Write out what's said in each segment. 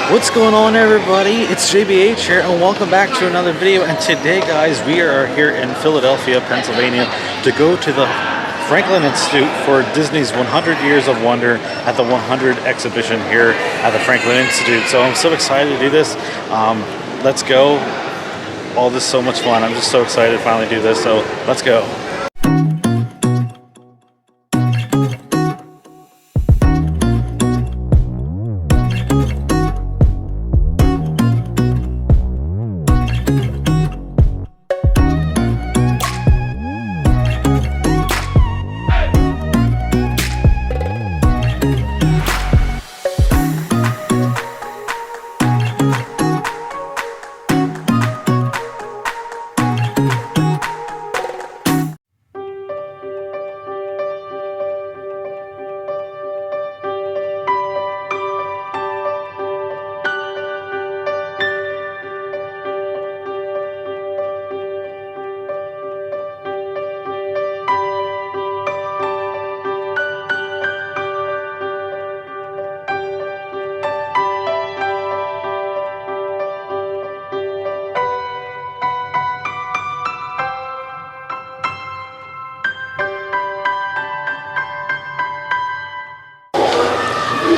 What's going on, everybody? It's JBH here, and welcome back to another video. And today, guys, we are here in Philadelphia, Pennsylvania, to go to the Franklin Institute for Disney's 100 Years of Wonder at the 100 exhibition here at the Franklin Institute. So I'm so excited to do this. Let's go. All this is so much fun. I'm just so excited to finally do this. So let's go.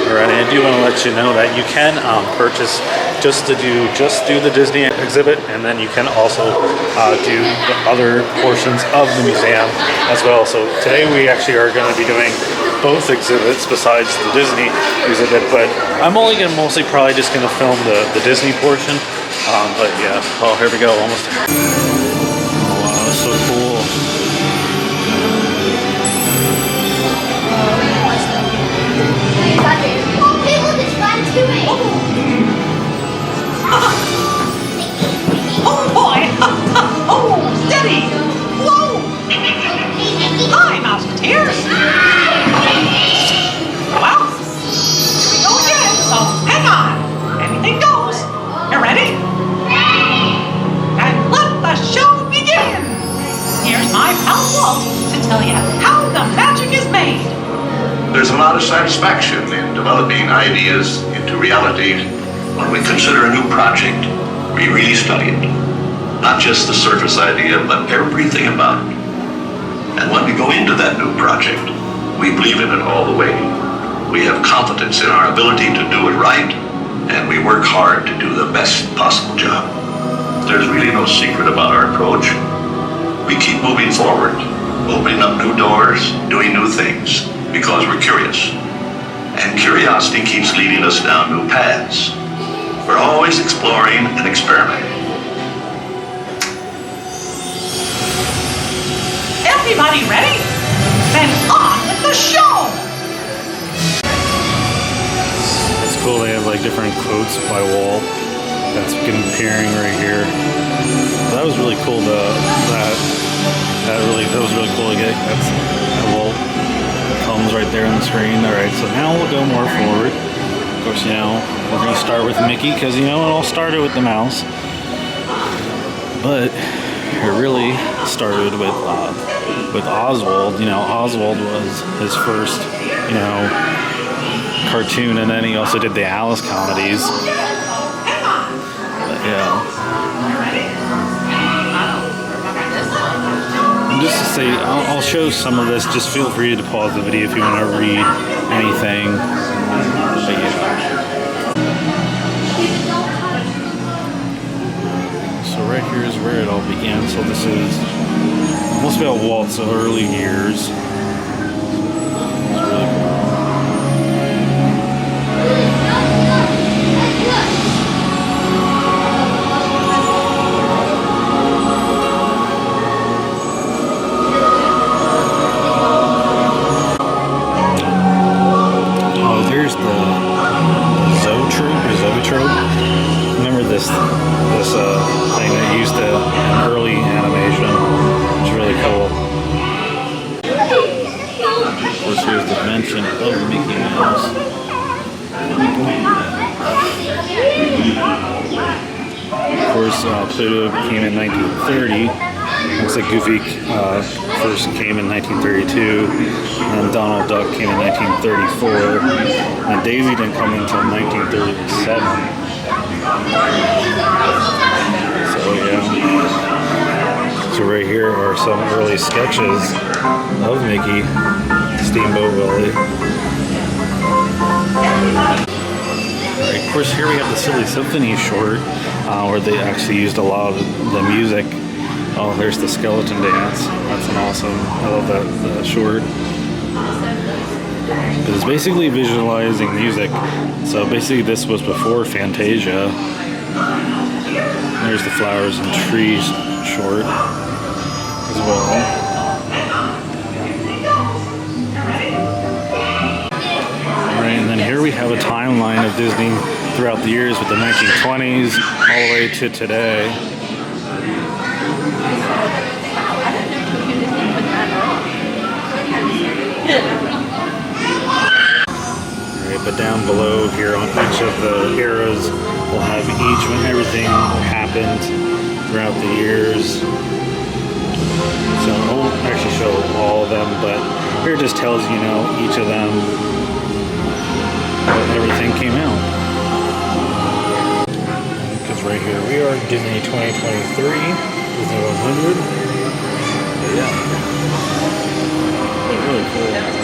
Alright, I do want to let you know that you can purchase just do the Disney exhibit, and then you can also do the other portions of the museum as well. So today we actually are going to be doing both exhibits besides the Disney exhibit, but I'm only going to probably just going to film the Disney portion. But yeah, oh, here we go, almost there. Oh, wow, that's so cool. Oh boy! Oh, steady! Whoa! Hi, Mouseketeers! Well, here we go again, so hang on! Anything goes! You ready? And let the show begin! Here's my pal Walt to tell you how the magic is made! There's a lot of satisfaction in developing ideas into reality. When we consider a new project, we really study it. Not just the surface idea, but everything about it. And when we go into that new project, we believe in it all the way. We have confidence in our ability to do it right, and we work hard to do the best possible job. There's really no secret about our approach. We keep moving forward, opening up new doors, doing new things, because we're curious. And curiosity keeps leading us down new paths. We're always exploring and experimenting. Everybody ready? Then on with the show! It's cool, they have like different quotes by Walt that's appearing right here. That was really cool, that was really cool to get. That Walt comes right there on the screen. Alright, so now we'll go more forward. Of course, you know, we're going to start with Mickey because, you know, it all started with the mouse. But it really started with Oswald. You know, Oswald was his first, you know, cartoon, and then he also did the Alice comedies. But, yeah. And just to say, I'll show some of this. Just feel free to pause the video if you want to read anything. But yeah. So right here is where it all began. So this is mostly about Walt's early years. It's really cool. Remember this thing that used to in early animation. It's really cool. Of course, here's the mention of Mickey Mouse. Of course, Pluto came in 1930. Looks like Goofy first came in 1932, and Donald Duck came in 1934, and Daisy didn't come until 1937. So yeah. So right here are some early sketches of Mickey, Steamboat Willie. Right, of course, here we have the Silly Symphony short, where they actually used a lot of the music. Oh, there's the skeleton dance. That's an awesome, I love that short. But it's basically visualizing music. So basically this was before Fantasia. There's the Flowers and Trees short as well. And then here we have a timeline of Disney throughout the years with the 1920s all the way to today. Right, but down below here on each of the eras, we'll have each when everything happened throughout the years. So I won't actually show all of them, but here it just tells you know, each of them everything came out. Because right here we are, Disney 2023, Disney 100. But yeah, it's really cool.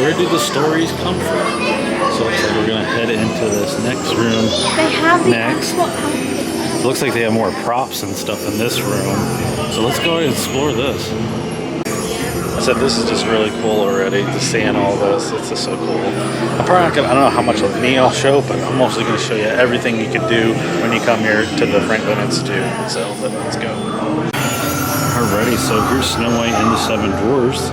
Where do the stories come from? So it looks like we're gonna head into this next room. They have the next. actual. Looks like they have more props and stuff in this room. So let's go and explore this. I said this is just really cool already, just seeing all this. It's just so cool. I'm probably not gonna, I don't know how much of me I'll show, but I'm mostly gonna show you everything you can do when you come here to the Franklin Institute. So let's go. Alrighty, so here's Snow White and the Seven Dwarfs.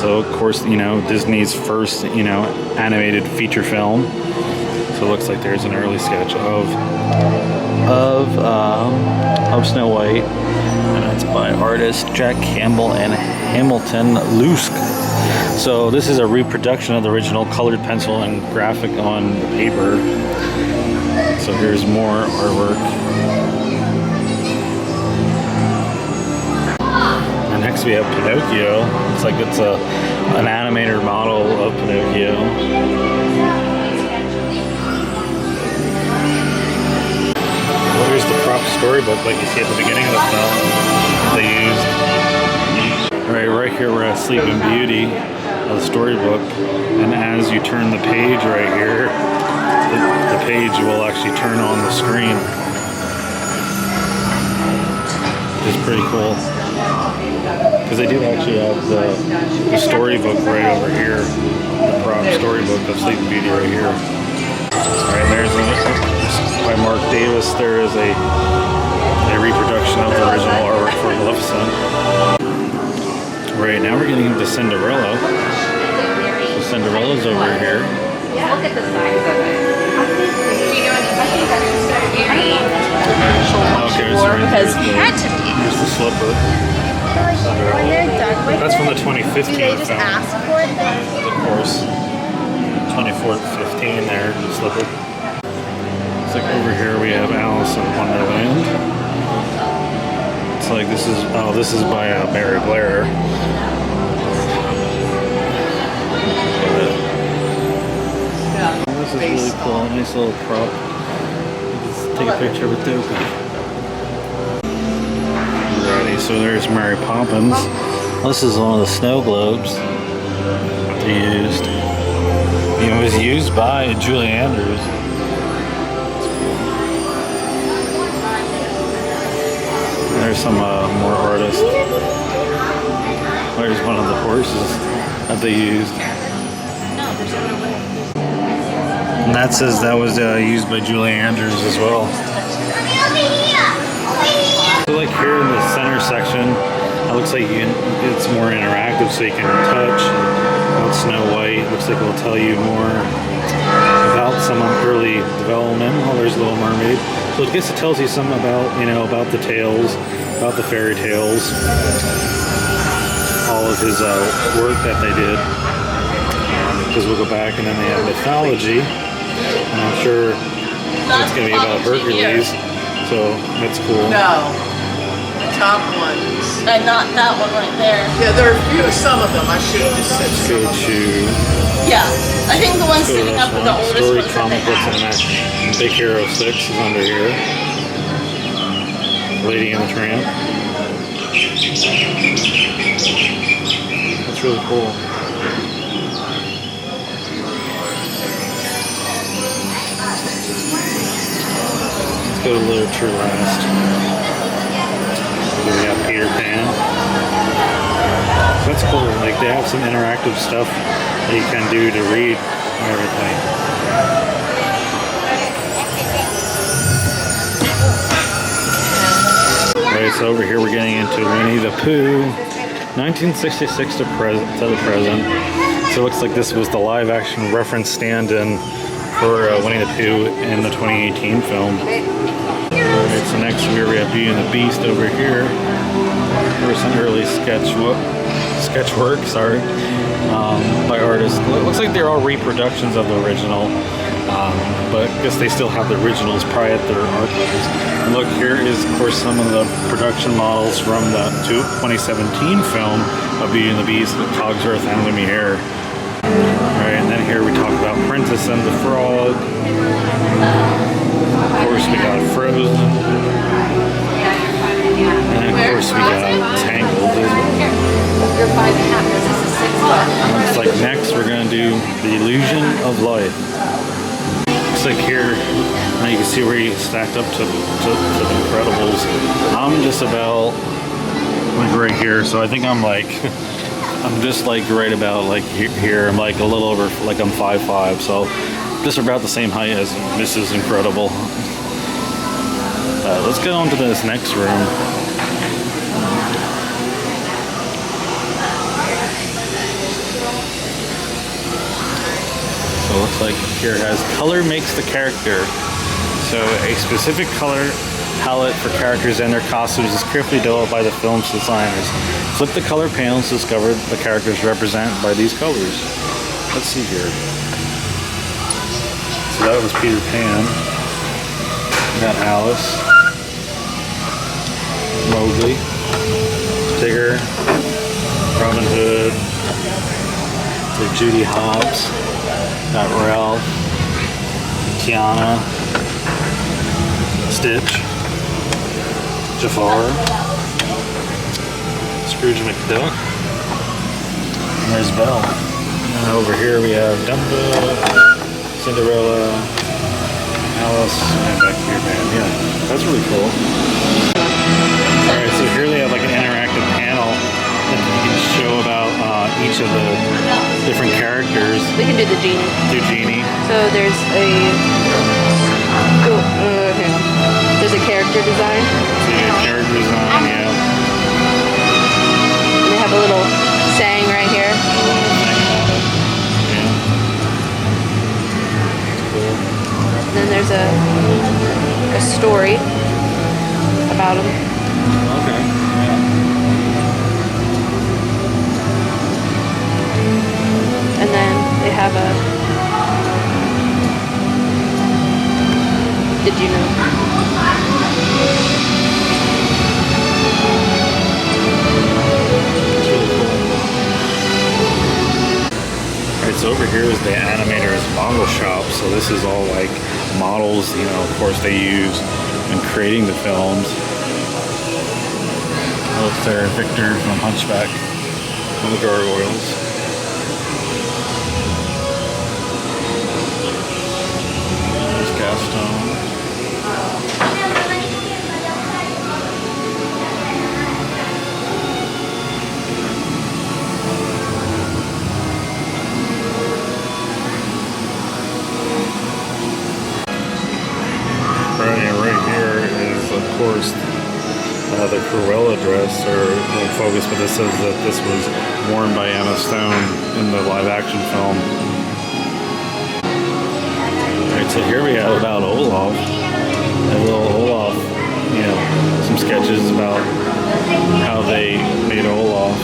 So of course, you know, Disney's first, you know, animated feature film. So it looks like there's an early sketch of Snow White, and it's by artists Jack Campbell and Hamilton Luske. So this is a reproduction of the original colored pencil and graphic on the paper. So here's more artwork. And next we have Pinocchio. Looks like it's an animator model of Pinocchio. Here's the prop storybook like you see at the beginning of the film they used. Right here we're at Sleeping Beauty, the storybook, and as you turn the page right here, the page will actually turn on the screen, which is pretty cool. Because they do actually have the storybook right over here, the prop storybook of Sleeping Beauty right here. Alright, there's by Mark Davis. There is a reproduction of the original artwork for Maleficent. Right, now we're getting into Cinderella. So Cinderella's over here. Look at the size of it. Okay, so right Because there's had to be. Here's the slipper. When they're done with That's it, from the 2015 do they just film. ask for it then? Of course. 2015 there, the slipper. It's like over here we have Alice in Wonderland. It's like this is by Mary Blair. This is really cool, nice little prop. Let's take a picture of it too. Alrighty, so there's Mary Poppins. This is one of the snow globes they used. It was used by Julie Andrews. There's some more artists. There's one of the horses that they used. And that says that was used by Julie Andrews as well. So like here in the center section, it looks like it's more interactive, so you can touch about Snow White. It looks like it'll tell you more about some early development. Oh, there's Little Mermaid. So I guess it tells you some about, about the tales, about the fairy tales, all of his work that they did. Because we'll go back and then they have mythology. And I'm sure it's going to be about Hercules, so that's cool. No. The top ones. And not that one right there. Yeah, there are a few, some of them. I should have just said some Go of them. to Yeah. I think the one go to sitting this up with the one. oldest Story ones that Comic they Books have. and Big Hero 6 is under here. Lady and the Tramp. That's really cool. Let's go to literature last. So we got Peter Pan. So that's cool. Like they have some interactive stuff that you can do to read and everything. Right, so over here we're getting into Winnie the Pooh, 1966 to the present. So it looks like this was the live action reference stand-in for Winnie the Pooh in the 2018 film. Alright, so next we have Beauty and the Beast over here. There was some early sketch work, sorry, by artists. It looks like they're all reproductions of the original, but I guess they still have the originals probably at their archives. And look, here is of course some of the production models from the 2017 film of Beauty and the Beast with Cogsworth and Lumiere. Alright, and then here we talk about Princess and the Frog. Of course we got Frozen. And of course we got Tangled as well. You're 5.5. This is a 6. Looks like next we're gonna do The Illusion of Life. Looks like here, now you can see where you stacked up to the Incredibles. I'm just about like right here, so I think I'm like, I'm just like right about like here. I'm like a little over, like I'm 5'5", so just about the same height as Mrs. Incredible. Let's go into this next room. So it looks like here it has color makes the character. So a specific color palette for characters and their costumes is carefully developed by the film's designers. Flip the color panels to discover the characters represented by these colors. Let's see here. So that was Peter Pan. We got Alice. Mowgli. Tigger. Robin Hood. So Judy Hopps. Got Ralph, Tiana, Stitch, Jafar, Scrooge McDuck, and there's Belle. And over here we have Dumbo, Cinderella, Alice, and back here, man. Yeah, that's really cool. Alright, so here they have like an interactive panel that you can show about each of the different characters. We can do the genie. Do Genie. So there's a okay. There's a character design. Character design, yeah. And they have a little saying right here. Yeah. Cool. And then there's a story about them. Okay. Yeah. And then they have a did you know? It's really cool. Alright, so over here is the animator's model shop. So this is all like models, you know, of course they use in creating the films. Look there, Victor from Hunchback and the Gargoyles. There's Gaston. Right here is, of course, the Cruella dress, or the focus, but this says that this was worn by Emma Stone in the live-action film. Alright, so here we have about Olaf. A little Olaf, you know, some sketches about how they made Olaf.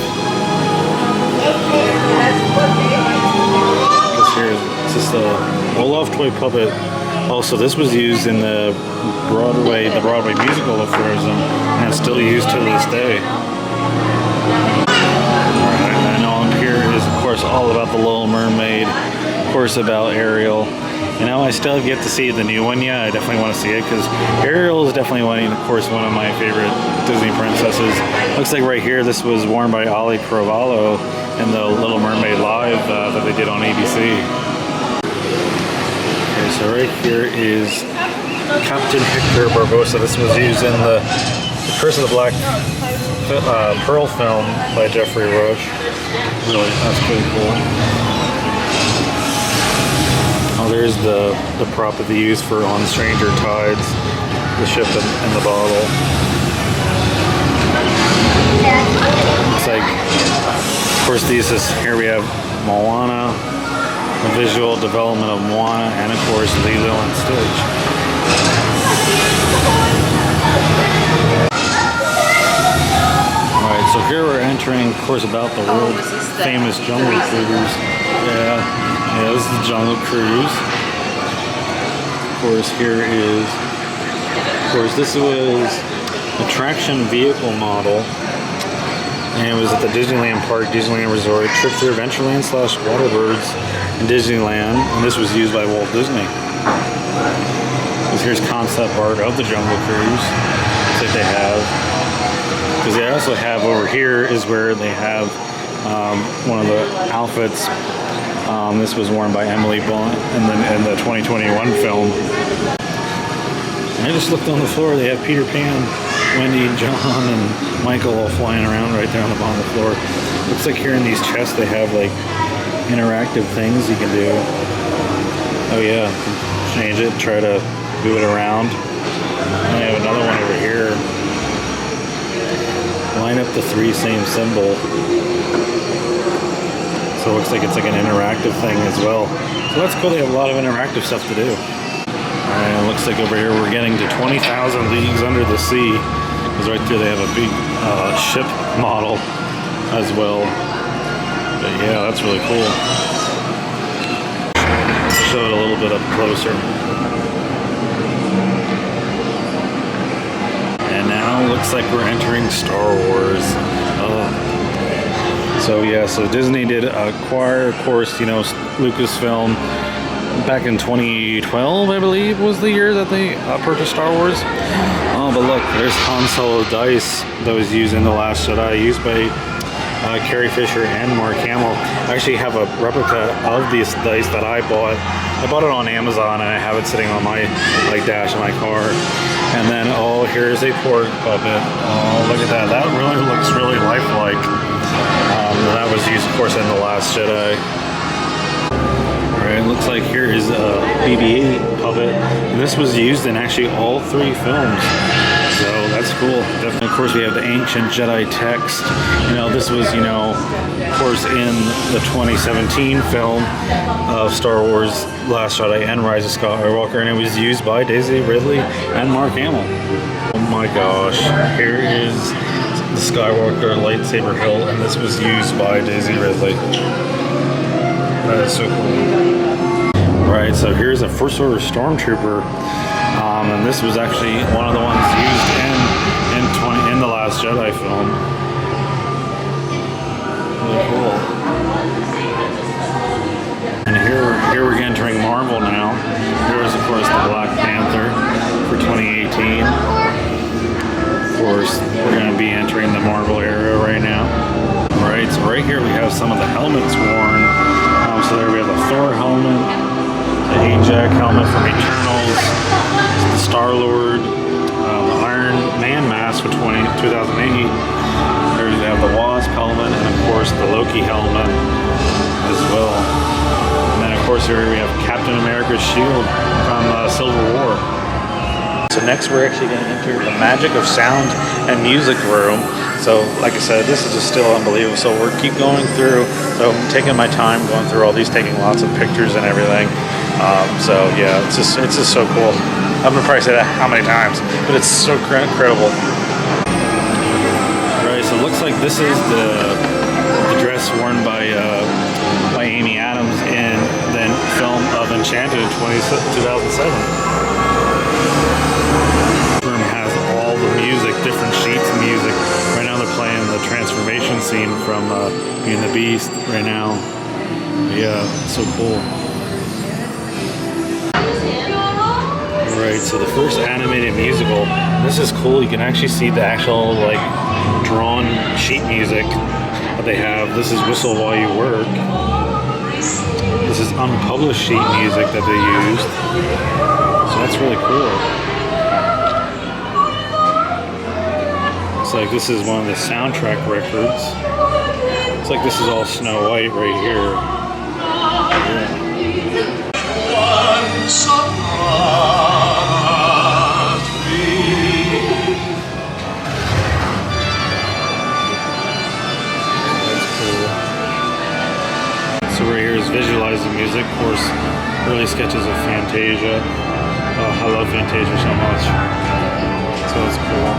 This here is just Olaf love toy puppet. Also, this was used in the Broadway musical of Frozen, and it's still used to this day. Alright, and on here is, of course, all about the Little Mermaid, of course, about Ariel. You know, I still have yet to see the new one yet. I definitely want to see it because Ariel is definitely one of my favorite Disney princesses. Looks like right here, this was worn by Ali Carvalho in the Little Mermaid Live that they did on ABC. Okay, so right here is Captain Hector Barbossa. This was used in the Curse of the Black Pearl film by Jeffrey Rush. Really, that's pretty cool. Oh, there's the prop that they use for On Stranger Tides, the ship in the bottle. It's like, of course, here we have Moana, the visual development of Moana, and of course Lilo and Stitch. Alright, so here we're entering, of course, about the world famous Jungle Cruise. Yeah, this is the Jungle Cruise. Of course, this was attraction vehicle model, and it was at the Disneyland Park, Disneyland Resort, trip through Adventureland / Waterbirds in Disneyland, and this was used by Walt Disney. Here's concept art of the Jungle Cruise that they have. Because they also have over here is where they have one of the outfits. This was worn by Emily Blunt in the 2021 film. And I just looked on the floor. They have Peter Pan, Wendy, John, and Michael all flying around right there on the bottom of the floor. Looks like here in these chests they have like interactive things you can do. Oh yeah, change it, try to move it around. And I have another one over here. Line up the 3 same symbol. So it looks like it's like an interactive thing as well. So that's cool, they have a lot of interactive stuff to do. Alright, it looks like over here we're getting to 20,000 Leagues Under the Sea. Because right there they have a big ship model as well. But yeah, that's really cool. Show it a little bit up closer. And now looks like we're entering Star Wars. So yeah, so Disney did acquire, of course, you know, Lucasfilm back in 2012, I believe, was the year that they purchased Star Wars. Oh, but look, there's Han Solo dice that was used in The Last Jedi, used by Carrie Fisher and Mark Hamill. I actually have a replica of these dice that I bought. I bought it on Amazon and I have it sitting on my dash of my car. And then, oh, here's a pork puppet. Oh, look at that. That really looks really lifelike. That was used, of course, in The Last Jedi. Alright, it looks like here is a BB-8 puppet. And this was used in actually all 3 films. So that's cool. Definitely, of course, we have the Ancient Jedi text. You know, this was, you know, of course, in the 2017 film of Star Wars Last Jedi and Rise of Skywalker, and it was used by Daisy Ridley and Mark Hamill. Oh my gosh, here is the Skywalker lightsaber hilt, and this was used by Daisy Ridley. That is so cool. Right, so here's a First Order Stormtrooper, and this was actually one of the ones used in the Last Jedi film. Really cool. And here we're entering Marvel now. Here's, of course, the Black Panther for 2018. Of course, we're going to be entering the Marvel era right now. Right, so right here we have some of the helmets worn. So there we have the Thor helmet, the Ajax helmet from Eternals, the Star-Lord, the Iron Man mask for 2008. There we have the Wasp helmet, and of course the Loki helmet as well. And then of course here we have Captain America's shield from Civil War. So next we're actually going to enter the Magic of Sound and Music room. So like I said, this is just still unbelievable. So we'll keep going through. So I'm taking my time going through all these, taking lots of pictures and everything. So yeah, it's just so cool. I'm gonna probably say that how many times, but it's so incredible. Right, so it looks like this is the dress worn by Amy Adams in the film of Enchanted in 2007. Room has all the music, different sheets of music. Right now they're playing the transformation scene from Beauty and the Beast right now. Yeah, so cool. Alright, so the first animated musical. This is cool. You can actually see the actual like drawn sheet music that they have. This is Whistle While You Work. This is unpublished sheet music that they used. So that's really cool. It's like this is one of the soundtrack records. It's like this is all Snow White right here. Yeah. So right here is visualizing music, of course, early sketches of Fantasia. Oh, I love Fantasia so much. So it's cool.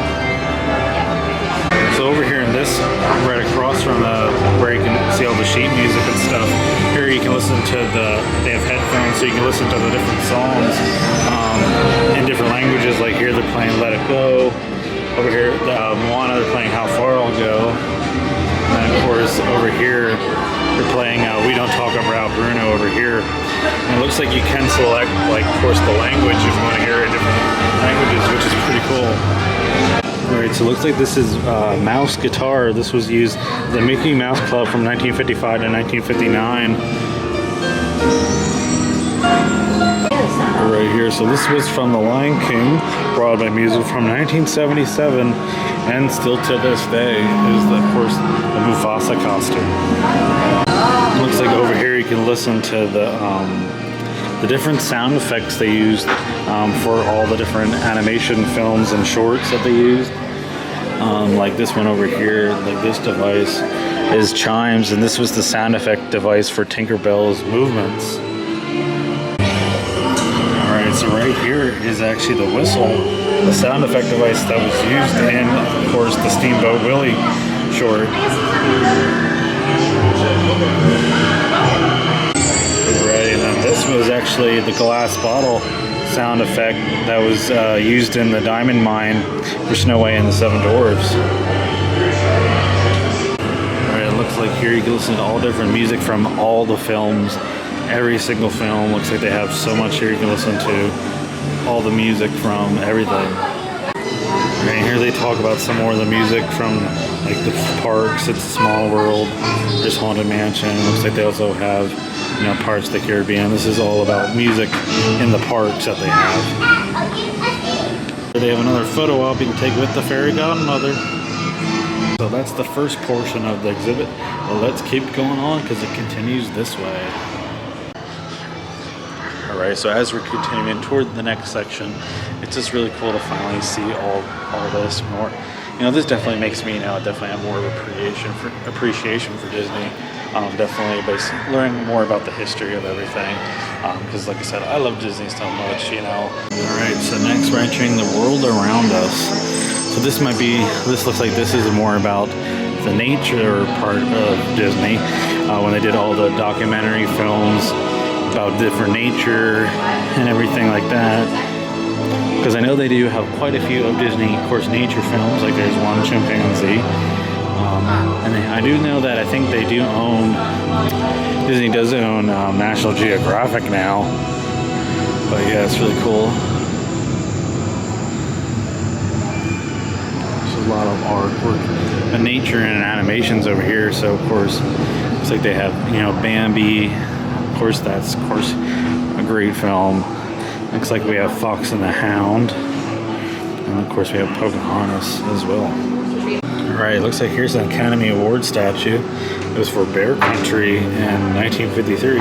So over here in this, right across from where you can see all the sheet music and stuff, here you can listen to they have headphones so you can listen to the different songs in different languages. Like here they're playing Let It Go. Over here, Moana, they're playing How Far I'll Go. And then of course over here, they're playing We Don't Talk About Bruno over here. And it looks like you can select, like, of course, the language if you want to hear it in different languages, which is pretty cool. Alright, so it looks like this is Mouse Guitar. This was used at the Mickey Mouse Club from 1955 to 1959. Right here, so this was from The Lion King, Broadway music from 1977, and still to this day is, of course, the Mufasa costume. Looks like over here you can listen to the different sound effects they used for all the different animation films and shorts that they used. Like this one over here, like this device is chimes, and this was the sound effect device for Tinkerbell's movements. Alright, so right here is actually the whistle, the sound effect device that was used in, of course, the Steamboat Willie short. Right, and then this was actually the glass bottle sound effect that was used in the diamond mine for Snow White and the Seven Dwarfs. Alright, it looks like here you can listen to all different music from all the films. Every single film. Looks like they have so much here you can listen to. All the music from everything. Right here they talk about some more of the music from like the parks. It's a Small World. There's Haunted Mansion. Looks like they also have, you know, Pirates of the Caribbean. This is all about music in the parks that they have. They have another photo op you can take with the fairy godmother. So that's the first portion of the exhibit. Well, let's keep going on because it continues this way. Alright, so as we're continuing toward the next section, it's just really cool to finally see all this more. You know, this definitely makes me now definitely have more of appreciation for Disney. Definitely learning more about the history of everything. Because like I said, I love Disney so much, you know. Alright, so next we're entering the world around us. So this looks like this is more about the nature part of Disney. When they did all the documentary films about different nature and everything like that, because I know they do have quite a few of Disney, of course, nature films. Like there's one chimpanzee, and I do know that I think they do own, Disney does own National Geographic now. But yeah, it's really cool. There's a lot of artwork, the nature and animations over here. So of course, it's like they have, you know, Bambi. Of course, that's a great film. Looks like we have Fox and the Hound, and of course we have Pocahontas as well. Alright, looks like here's an Academy Award statue. It was for Bear Country in 1953.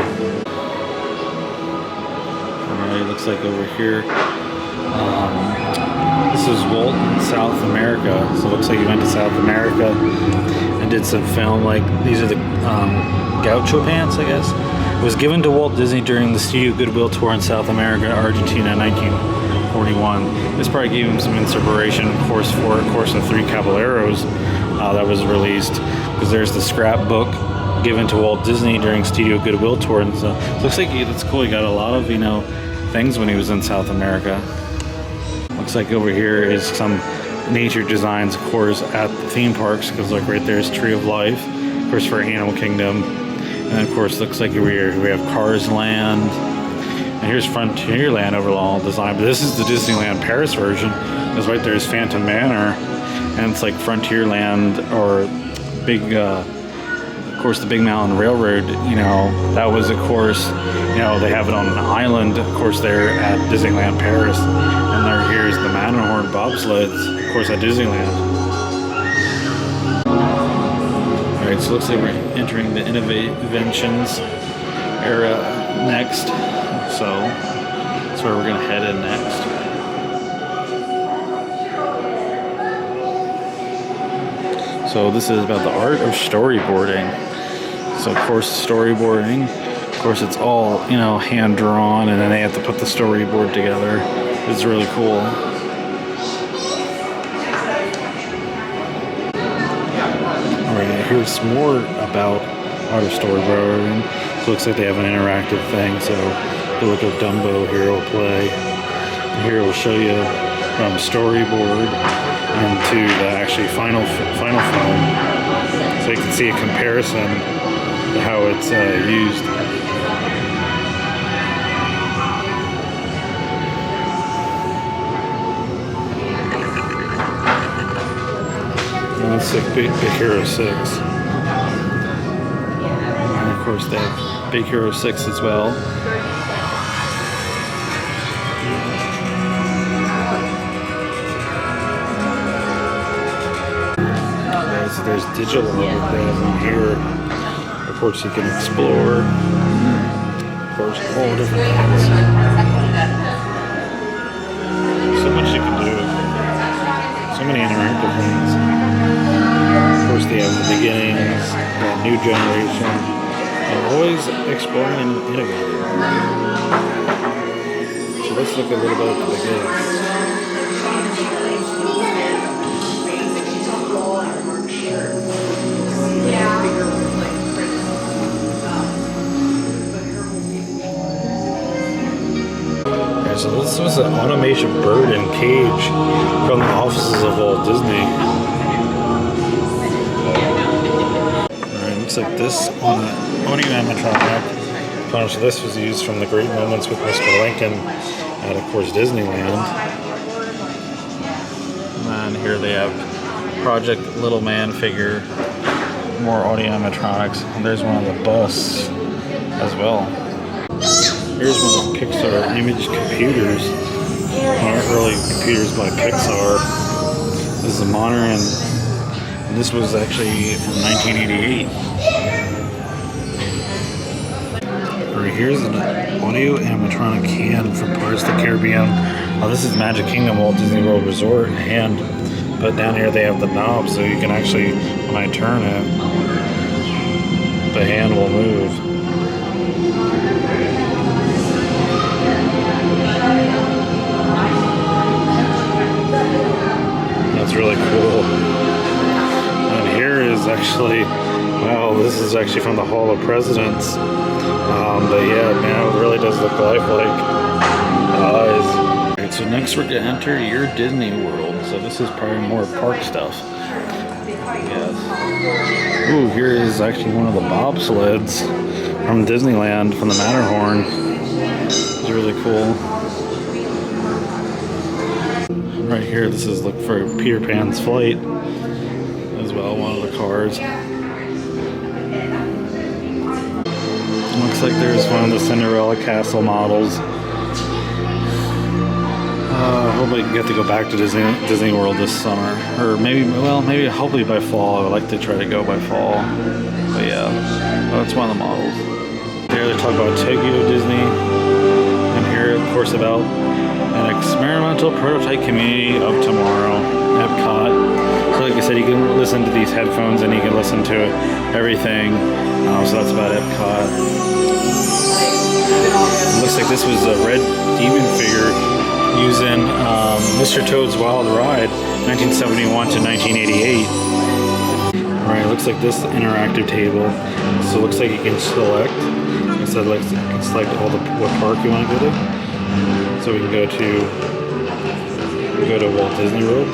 Alright, looks like over here, this is Walt in South America. So it looks like he went to South America and did some film. Like these are the gaucho pants, I guess. It was given to Walt Disney during the Studio Goodwill tour in South America, Argentina, in 1941. This probably gave him some inspiration, of course, for the Three Caballeros that was released. Because there's the scrapbook given to Walt Disney during Studio Goodwill tour. And so looks like that's cool. He got a lot of, you know, things when he was in South America. Looks like over here is some nature designs, of course, at the theme parks, because like right there is Tree of Life, of course, for Animal Kingdom. And then, of course, looks like over here we have Cars Land. And here's Frontierland overall design. But this is the Disneyland Paris version, because right there is Phantom Manor. And it's like Frontierland, or big, of course, the Big Mountain Railroad, you know, that was, of course, you know, they have it on an island, of course, there at Disneyland Paris. And there, here's the Matterhorn bobsleds, of course, at Disneyland. All right, so it looks like we're entering the Innovations era next. So that's where we're gonna head in next. So this is about the art of storyboarding. So of course, storyboarding, of course, it's all, you know, hand drawn, and then they have to put the storyboard together. It's really cool. All right, here's more about art of storyboarding. So it looks like they have an interactive thing. So if you look at Dumbo, here it'll play. And here it will show you from storyboard into the actually final film, so you can see a comparison to how it's used. And that's like Big Hero 6, and of course they have Big Hero 6 as well. So there's digital holograms here. Of course, you can explore. Of course, all different things. So much you can do. So many interactive things. Of course, they have the beginnings, the new generation, and always exploring and innovating. So let's look a little bit at the beginnings. So this was an automation bird and cage from the offices of Walt Disney. Alright, looks like this on the Oni animatronic. So this was used from the Great Moments with Mr. Lincoln at, of course, Disneyland. And here they have Project Little Man figure, more audio animatronics, and there's one on the bus as well. Here's one of the Pixar image computers. Early computers by Pixar. This is a monitor, and this was actually from 1988. Right, here's an audio animatronic hand from Pirates of the Caribbean. This is Magic Kingdom Walt Disney World Resort hand. But down here they have the knob, so you can actually, when I turn it, the hand will move. That's really cool. And here is actually, wow, this is actually from the Hall of Presidents. But yeah, man, it really does look lifelike. Eyes. Alright, so next we're gonna enter your Disney World. So this is probably more park stuff. Yes. Ooh, here is actually one of the bobsleds from Disneyland, from the Matterhorn. It's really cool. Right here, this is look for Peter Pan's Flight as well, one of the cars. Looks like there's one of the Cinderella Castle models. I hope I get to go back to Disney World this summer, or maybe hopefully by fall. I would like to try to go by fall. But yeah, that's one of the models. There they talk about Tokyo Disney, and here, of course, about an experimental prototype community of tomorrow, Epcot. So like I said, you can listen to these headphones and you can listen to everything. So that's about Epcot. It looks like this was a red demon figure using Mr. Toad's Wild Ride, 1971 to 1988. Alright, looks like this interactive table. So it looks like you can select. So like you can select all the what park you want to go to. So we can go to Walt Disney World.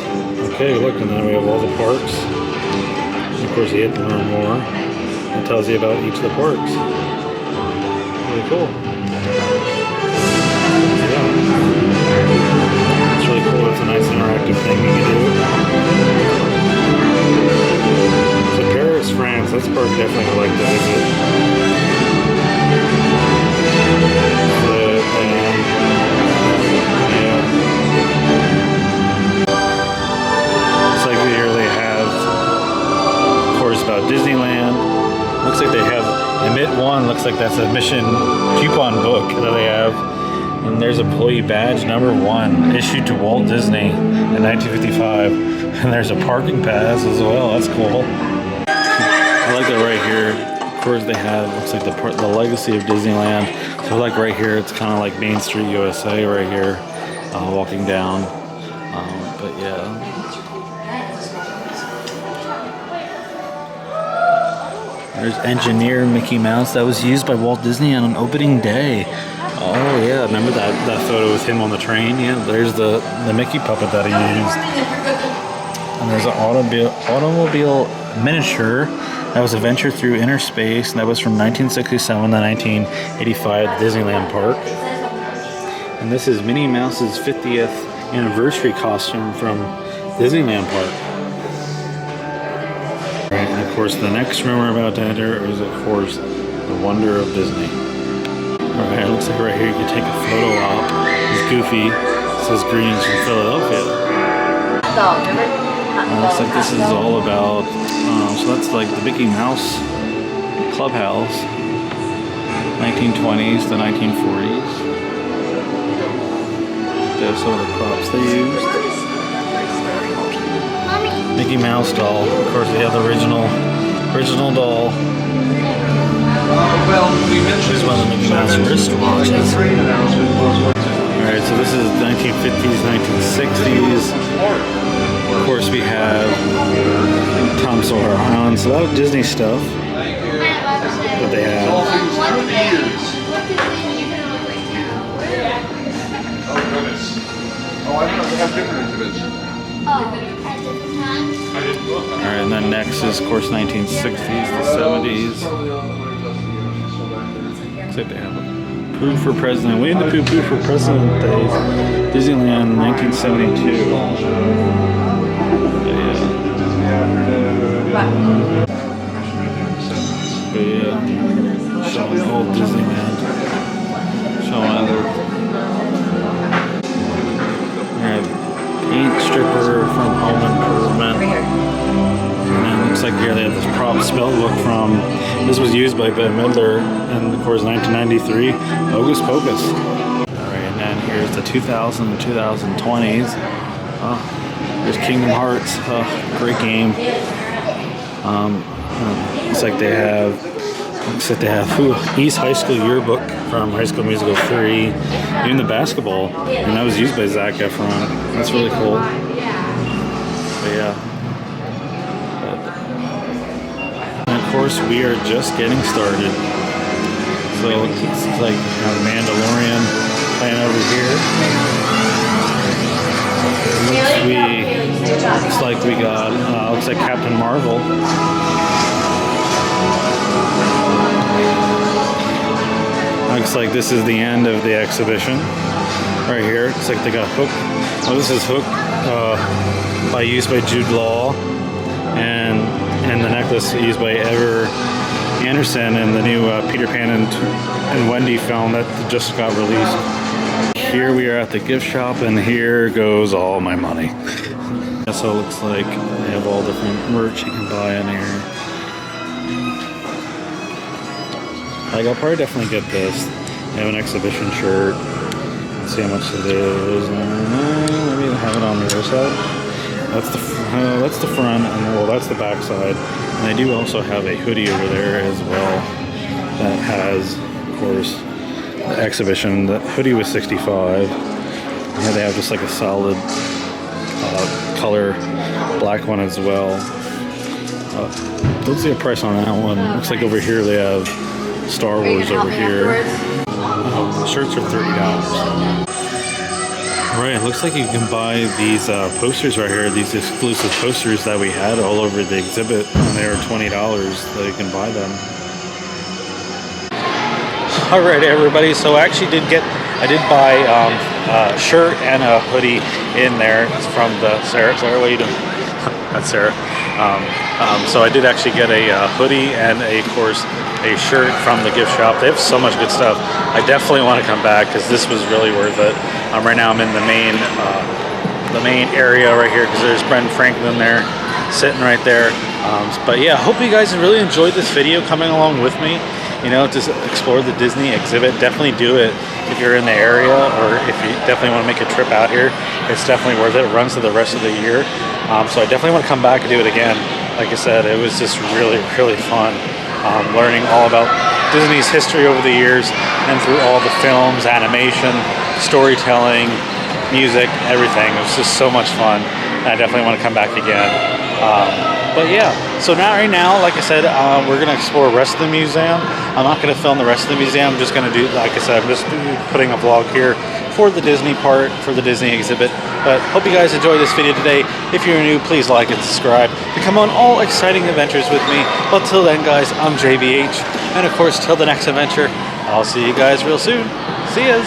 Okay, look, and then we have all the parks. And of course, you hit learn more. It tells you about each of the parks. Really cool. Yeah. It's really cool. It's a nice interactive thing you can do. So Paris, France. That's a park definitely I'd like to visit. Disneyland. Looks like they have Emit 1, looks like that's a mission coupon book that they have. And there's employee badge number 1 issued to Walt Disney in 1955. And there's a parking pass as well. That's cool. I like that right here. Of course they have, looks like the legacy of Disneyland. So like right here, it's kind of like Main Street USA right here, walking down. But yeah. There's Engineer Mickey Mouse that was used by Walt Disney on opening day. Oh yeah, remember that photo with him on the train? Yeah, there's the Mickey puppet that he used. And there's an automobile miniature that was a venture through inner space, and that was from 1967 to 1985 at Disneyland Park. And this is Minnie Mouse's 50th anniversary costume from Disneyland Park. And of course, the next room we're about to enter is, of course, the Wonder of Disney. Alright, it looks like right here you can take a photo op. It's Goofy. It says greetings from Philadelphia. Looks like this is all about, so that's like the Mickey Mouse Clubhouse, 1920s to 1940s. There's some of the props they used. Mickey Mouse doll. Of course, they have the original doll. This is one of the Mickey Mouse wristwatches. Alright, so this is 1950s, 1960s. Of course, we have Tom Sawyer Island. So a lot of Disney stuff that they have. Alright, and then next is, of course, 1960s to 70s. Looks like they have a Pooh for President. Winnie the Pooh for President Days. Disneyland 1972. But yeah, showing old Disneyland. Showing paint stripper from Home Improvement. And it looks like here they have this prop spell book from, this was used by Ben Midler in, of course, 1993, Hocus Pocus. Alright, and then here's the 2000 and 2020s. There's Kingdom Hearts, great game. Looks like they have East High School Yearbook from High School Musical 3, even the basketball, and that was used by Zac Efron. That's really cool. But yeah. And of course, we are just getting started. So it's like Mandalorian playing over here. Looks like we got, looks like Captain Marvel. Looks like this is the end of the exhibition. Right here, looks like they got Hook. Oh, this is Hook, used by Jude Law, and the necklace used by Ever Anderson in the new Peter Pan and Wendy film that just got released. Here we are at the gift shop, and here goes all my money. So it looks like they have all different merch you can buy in here. Like, I'll probably definitely get this. They have an exhibition shirt. Let's see how much it is. Maybe have it on the other side. That's the front, and well, that's the back side. And they do also have a hoodie over there as well that has, of course, the exhibition. The hoodie was $65. Here they have just like a solid color black one as well. Let's see a price on that one. Looks like over here they have Star Are you Wars gonna help over me here. afterwards? The shirts are $30. Right, it looks like you can buy these posters right here, these exclusive posters that we had all over the exhibit, and they were $20 that you can buy them. All right, everybody. So I actually did buy a shirt and a hoodie in there. It's from the Sarah. Sarah, what are you doing? That's Sarah. So I did actually get a hoodie and of course a shirt from the gift shop. They have so much good stuff. I definitely want to come back because this was really worth it. Right now I'm in the main area right here because there's Brendan Franklin there, sitting right there. But yeah, I hope you guys really enjoyed this video coming along with me. You know, to explore the Disney exhibit. Definitely do it if you're in the area, or if you definitely want to make a trip out here. It's definitely worth it. It runs to the rest of the year. So I definitely want to come back and do it again. Like I said, it was just really, really fun. Learning all about Disney's history over the years and through all the films, animation, storytelling, music, everything. It was just so much fun. And I definitely want to come back again. But yeah, so right now, like I said, we're going to explore the rest of the museum. I'm not going to film the rest of the museum. I'm just going to do, like I said, I'm just putting a vlog here for the Disney part, for the Disney exhibit. But hope you guys enjoyed this video today. If you're new, please like and subscribe to come on all exciting adventures with me. But till then, guys, I'm JBH. And of course, till the next adventure, I'll see you guys real soon. See yas!